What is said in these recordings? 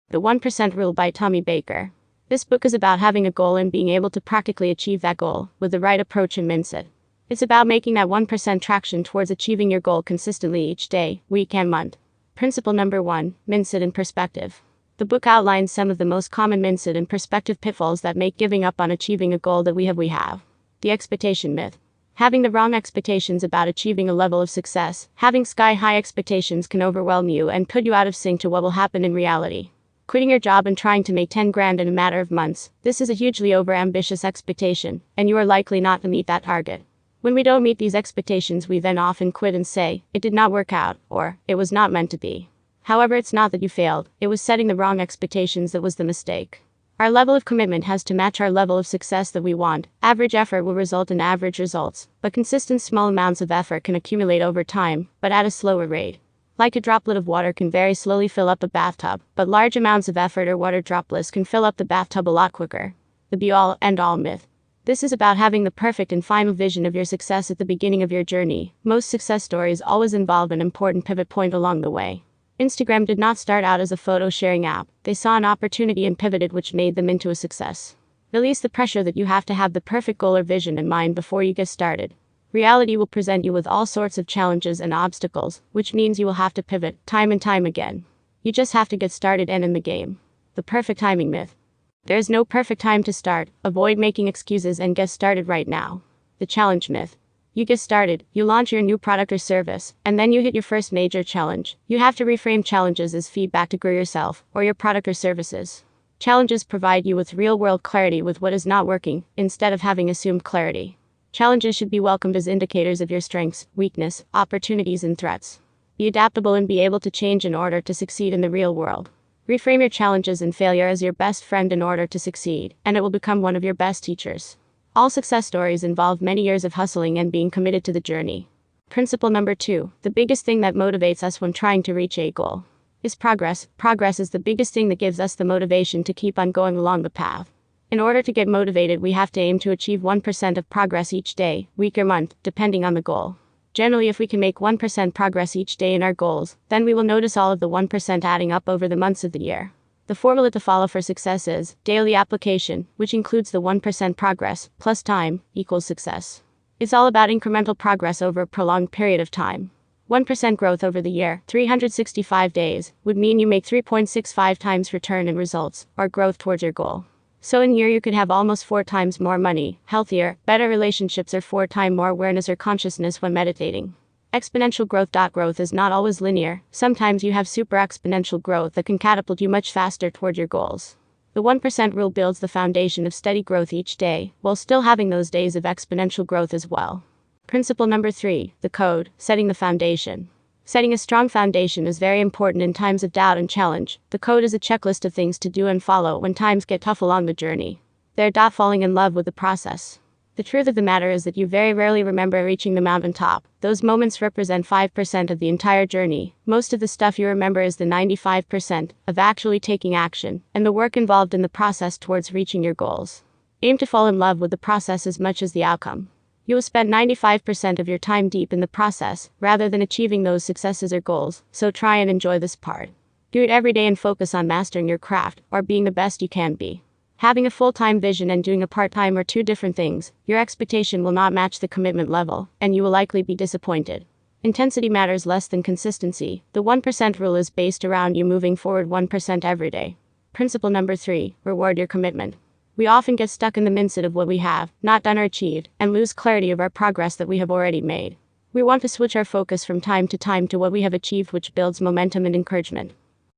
The 1% Rule by Tommy Baker. This book is about having a goal and being able to practically achieve that goal with the right approach and Mince. It's about making that 1% traction towards achieving your goal consistently each day, week, and month. Principle number 1, Mince in perspective. The book outlines some of the most common Mince and perspective pitfalls that make giving up on achieving a goal that we have. The expectation myth. Having the wrong expectations about achieving a level of success, having sky-high expectations can overwhelm you and put you out of sync to what will happen in reality. Quitting your job and trying to make 10 grand in a matter of months, this is a hugely overambitious expectation, and you are likely not to meet that target. When we don't meet these expectations, we then often quit and say, it did not work out, or, it was not meant to be. However, it's not that you failed, it was setting the wrong expectations that was the mistake. Our level of commitment has to match our level of success that we want. Average effort will result in average results, but consistent small amounts of effort can accumulate over time, but at a slower rate. Like a droplet of water can very slowly fill up a bathtub, but large amounts of effort or water droplets can fill up the bathtub a lot quicker. The be-all, end-all myth. This is about having the perfect and final vision of your success at the beginning of your journey. Most success stories always involve an important pivot point along the way. Instagram did not start out as a photo sharing app. They saw an opportunity and pivoted, which made them into a success. Release the pressure that you have to have the perfect goal or vision in mind before you get started. Reality will present you with all sorts of challenges and obstacles, which means you will have to pivot time and time again. You just have to get started and in the game. The perfect timing myth. There is no perfect time to start. Avoid making excuses and get started right now. The challenge myth. You get started, you launch your new product or service, and then you hit your first major challenge. You have to reframe challenges as feedback to grow yourself, or your product or services. Challenges provide you with real-world clarity with what is not working, instead of having assumed clarity. Challenges should be welcomed as indicators of your strengths, weakness, opportunities, and threats. Be adaptable and be able to change in order to succeed in the real world. Reframe your challenges and failure as your best friend in order to succeed, and it will become one of your best teachers. All success stories involve many years of hustling and being committed to the journey. Principle number 2, the biggest thing that motivates us when trying to reach a goal is progress. Progress is the biggest thing that gives us the motivation to keep on going along the path. In order to get motivated, we have to aim to achieve 1% of progress each day, week, or month, depending on the goal. Generally, if we can make 1% progress each day in our goals, then we will notice all of the 1% adding up over the months of the year. The formula to follow for success is daily application, which includes the 1% progress plus time equals success. It's all about incremental progress over a prolonged period of time. 1% growth over the year, 365 days, would mean you make 3.65 times return in results, or growth towards your goal. So in a year you could have almost 4 times more money, healthier, better relationships, or 4 times more awareness or consciousness when meditating. Exponential growth. Growth is not always linear. Sometimes you have super exponential growth that can catapult you much faster toward your goals. The 1% rule builds the foundation of steady growth each day, while still having those days of exponential growth as well. Principle number 3, the code, setting the foundation. Setting a strong foundation is very important in times of doubt and challenge. The code is a checklist of things to do and follow when times get tough along the journey. They're falling in love with the process. The truth of the matter is that you very rarely remember reaching the mountaintop. Those moments represent 5% of the entire journey. Most of the stuff you remember is the 95% of actually taking action, and the work involved in the process towards reaching your goals. Aim to fall in love with the process as much as the outcome. You will spend 95% of your time deep in the process, rather than achieving those successes or goals, so try and enjoy this part. Do it every day and focus on mastering your craft, or being the best you can be. Having a full-time vision and doing a part-time are two different things. Your expectation will not match the commitment level, and you will likely be disappointed. Intensity matters less than consistency. The 1% rule is based around you moving forward 1% every day. Principle number 3, reward your commitment. We often get stuck in the mindset of what we have not done or achieved, and lose clarity of our progress that we have already made. We want to switch our focus from time to time to what we have achieved, which builds momentum and encouragement.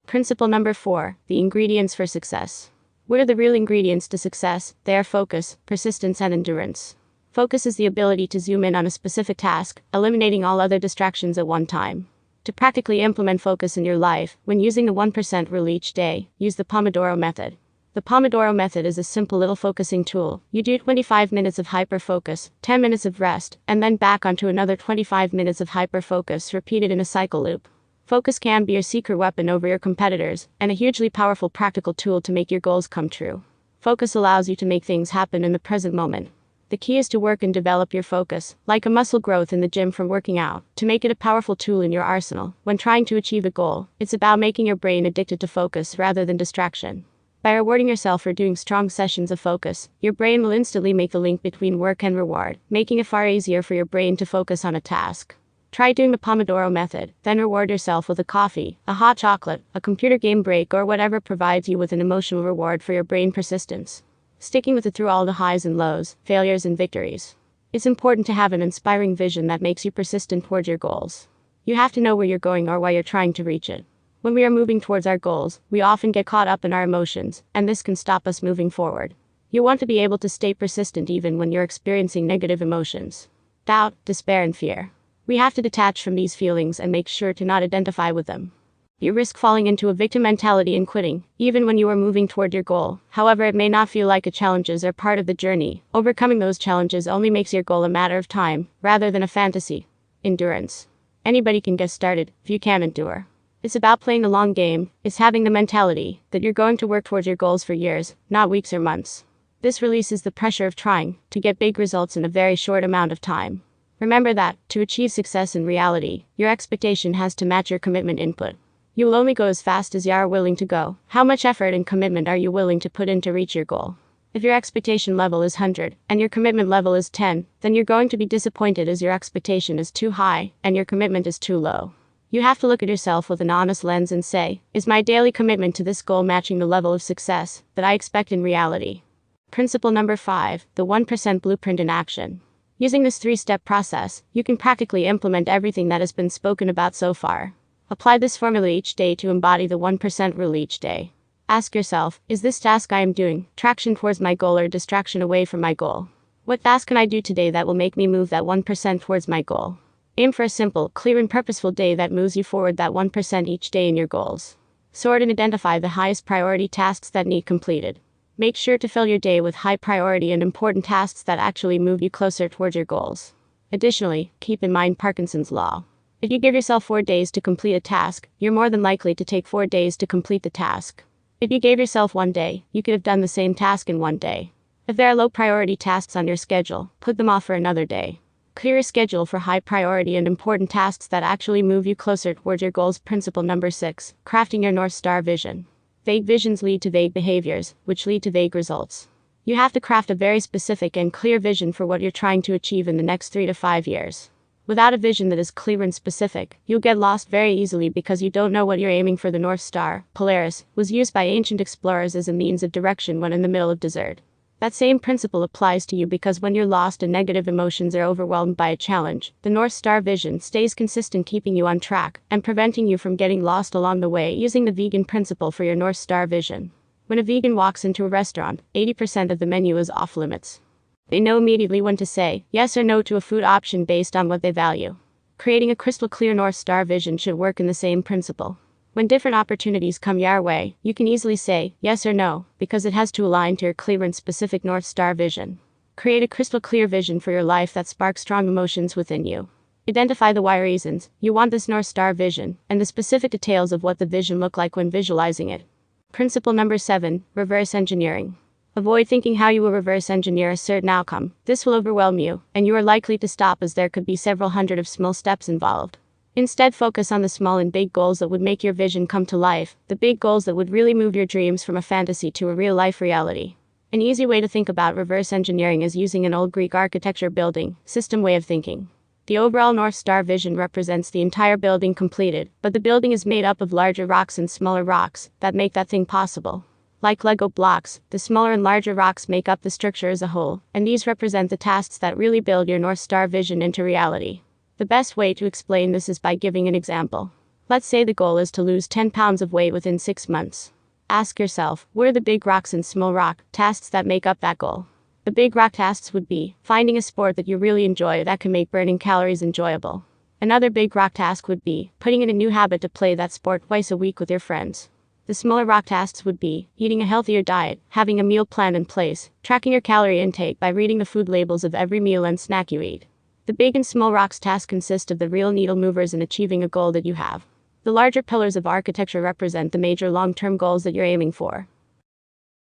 Principle number 4, the ingredients for success. What are the real ingredients to success? They are focus, persistence, and endurance. Focus is the ability to zoom in on a specific task, eliminating all other distractions at one time. To practically implement focus in your life, when using the 1% rule each day, use the Pomodoro Method. The Pomodoro Method is a simple little focusing tool. You do 25 minutes of hyper-focus, 10 minutes of rest, and then back onto another 25 minutes of hyper-focus, repeated in a cycle loop. Focus can be your secret weapon over your competitors, and a hugely powerful practical tool to make your goals come true. Focus allows you to make things happen in the present moment. The key is to work and develop your focus, like a muscle growth in the gym from working out, to make it a powerful tool in your arsenal. When trying to achieve a goal, it's about making your brain addicted to focus rather than distraction. By rewarding yourself for doing strong sessions of focus, your brain will instantly make the link between work and reward, making it far easier for your brain to focus on a task. Try doing the Pomodoro Method, then reward yourself with a coffee, a hot chocolate, a computer game break, or whatever provides you with an emotional reward for your brain persistence. Sticking with it through all the highs and lows, failures and victories. It's important to have an inspiring vision that makes you persistent towards your goals. You have to know where you're going or why you're trying to reach it. When we are moving towards our goals, we often get caught up in our emotions, and this can stop us moving forward. You want to be able to stay persistent even when you're experiencing negative emotions. Doubt, despair, and fear. We have to detach from these feelings and make sure to not identify with them. You risk falling into a victim mentality and quitting, even when you are moving toward your goal. However, it may not feel like challenges are part of the journey. Overcoming those challenges only makes your goal a matter of time, rather than a fantasy. Endurance. Anybody can get started, if you can endure. It's about playing the long game. It's having the mentality that you're going to work towards your goals for years, not weeks or months. This releases the pressure of trying to get big results in a very short amount of time. Remember that, to achieve success in reality, your expectation has to match your commitment input. You will only go as fast as you are willing to go. How much effort and commitment are you willing to put in to reach your goal? If your expectation level is 100, and your commitment level is 10, then you're going to be disappointed as your expectation is too high, and your commitment is too low. You have to look at yourself with an honest lens and say, is my daily commitment to this goal matching the level of success that I expect in reality? Principle number 5, the 1% blueprint in action. Using this 3-step process, you can practically implement everything that has been spoken about so far. Apply this formula each day to embody the 1% rule each day. Ask yourself, is this task I am doing traction towards my goal or distraction away from my goal? What task can I do today that will make me move that 1% towards my goal? Aim for a simple, clear and purposeful day that moves you forward that 1% each day in your goals. Sort and identify the highest priority tasks that need completed. Make sure to fill your day with high priority and important tasks that actually move you closer towards your goals. Additionally, keep in mind Parkinson's law. If you give yourself 4 days to complete a task, you're more than likely to take 4 days to complete the task. If you gave yourself 1 day, you could have done the same task in 1 day. If there are low priority tasks on your schedule, put them off for another day. Clear a schedule for high priority and important tasks that actually move you closer towards your goals. Principle number 6, crafting your North Star vision. Vague visions lead to vague behaviors, which lead to vague results. You have to craft a very specific and clear vision for what you're trying to achieve in the next 3 to 5 years. Without a vision that is clear and specific, you'll get lost very easily because you don't know what you're aiming for. The North Star, Polaris, was used by ancient explorers as a means of direction when in the middle of desert. That same principle applies to you because when you're lost and negative emotions are overwhelmed by a challenge, the North Star vision stays consistent, keeping you on track and preventing you from getting lost along the way. Using the vegan principle for your North Star vision. When a vegan walks into a restaurant, 80% of the menu is off limits. They know immediately when to say yes or no to a food option based on what they value. Creating a crystal clear North Star vision should work in the same principle. When different opportunities come your way, you can easily say yes or no, because it has to align to your clear and specific North Star vision. Create a crystal clear vision for your life that sparks strong emotions within you. Identify the why reasons you want this North Star vision, and the specific details of what the vision look like when visualizing it. Principle number 7, reverse engineering. Avoid thinking how you will reverse engineer a certain outcome. This will overwhelm you, and you are likely to stop as there could be several hundred of small steps involved. Instead, focus on the small and big goals that would make your vision come to life, the big goals that would really move your dreams from a fantasy to a real-life reality. An easy way to think about reverse engineering is using an old Greek architecture building system way of thinking. The overall North Star vision represents the entire building completed, but the building is made up of larger rocks and smaller rocks that make that thing possible. Like Lego blocks, the smaller and larger rocks make up the structure as a whole, and these represent the tasks that really build your North Star vision into reality. The best way to explain this is by giving an example. Let's say the goal is to lose 10 pounds of weight within 6 months. Ask yourself, what are the big rocks and small rock tasks that make up that goal? The big rock tasks would be finding a sport that you really enjoy that can make burning calories enjoyable. Another big rock task would be putting in a new habit to play that sport twice a week with your friends. The smaller rock tasks would be eating a healthier diet, having a meal plan in place, tracking your calorie intake by reading the food labels of every meal and snack you eat. The big and small rocks tasks consist of the real needle movers in achieving a goal that you have. The larger pillars of architecture represent the major long-term goals that you're aiming for.